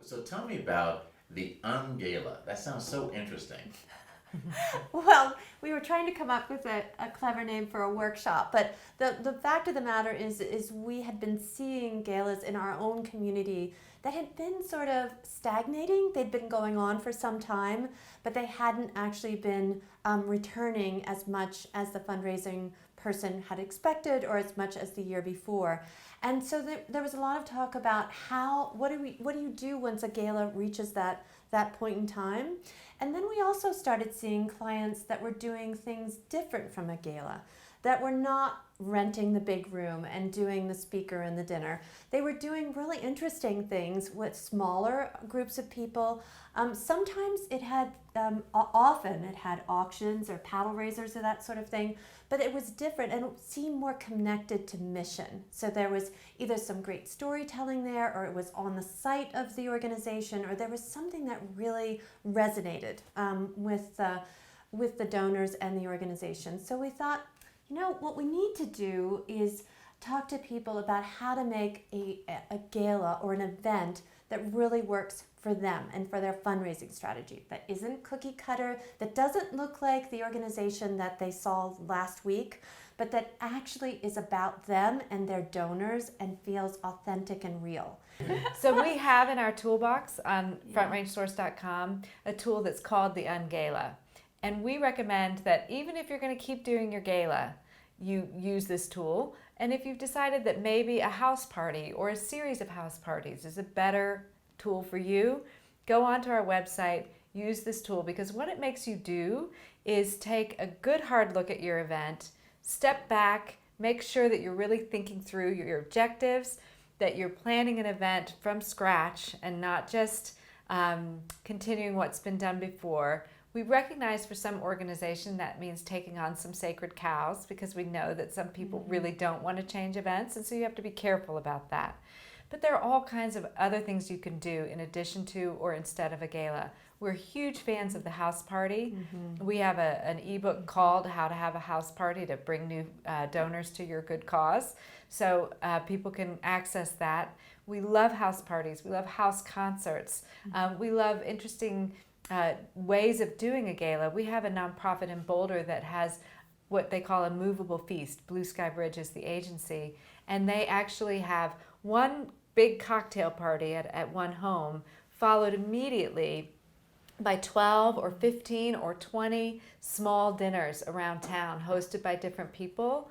So tell me about the Un-Gala. That sounds so interesting. Well, we were trying to come up with a clever name for a workshop, but the fact of the matter is we had been seeing galas in our own community that had been sort of stagnating. They'd been going on for some time, but they hadn't actually been returning as much as the fundraising person had expected or as much as the year before. And so there was a lot of talk about what do you do once a gala reaches that point in time. And then we also started seeing clients that were doing things different from a gala, that were not renting the big room and doing the speaker and the dinner. They were doing really interesting things with smaller groups of people. Sometimes often it had auctions or paddle raisers or that sort of thing, but it was different and it seemed more connected to mission. So there was either some great storytelling there, or it was on the site of the organization, or there was something that really resonated with the donors and the organization. So we thought, what we need to do is talk to people about how to make a gala or an event that really works for them and for their fundraising strategy, that isn't cookie cutter, that doesn't look like the organization that they saw last week, but that actually is about them and their donors and feels authentic and real. So we have in our toolbox on frontrangesource.com a tool that's called the Un-Gala. And we recommend that even if you're going to keep doing your gala, you use this tool. And if you've decided that maybe a house party or a series of house parties is a better tool for you, go onto our website, use this tool, because what it makes you do is take a good hard look at your event, step back, make sure that you're really thinking through your objectives, that you're planning an event from scratch and not just continuing what's been done before. We recognize for some organization that means taking on some sacred cows, because we know that some people really don't want to change events, and so you have to be careful about that. But there are all kinds of other things you can do in addition to or instead of a gala. We're huge fans of the house party. We have an ebook called How to Have a House Party to bring new donors to your good cause, so people can access that. We love house parties. We love house concerts. We love interesting ways of doing a gala. We have a nonprofit in Boulder that has what they call a movable feast. Blue Sky Bridge is the agency, and they actually have one big cocktail party at one home, followed immediately by 12 or 15 or 20 small dinners around town hosted by different people.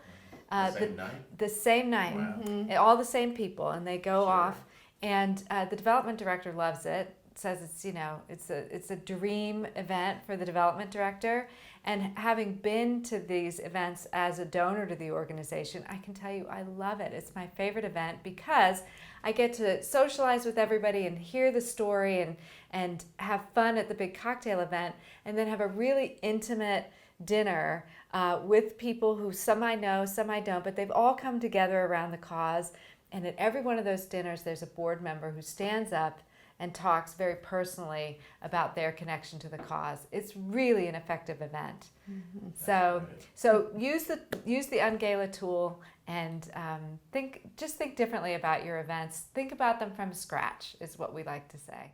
The same night? The same night. Wow. All the same people, and they go Sure. off, and the development director loves it, says it's a dream event for the development director. And having been to these events as a donor to the organization, I can tell you I love it. It's my favorite event because I get to socialize with everybody and hear the story and have fun at the big cocktail event, and then have a really intimate dinner with people who some I know, some I don't, but they've all come together around the cause. And at every one of those dinners, there's a board member who stands up and talks very personally about their connection to the cause. It's really an effective event. So use the Un-Gala tool and think differently about your events. Think about them from scratch is what we like to say.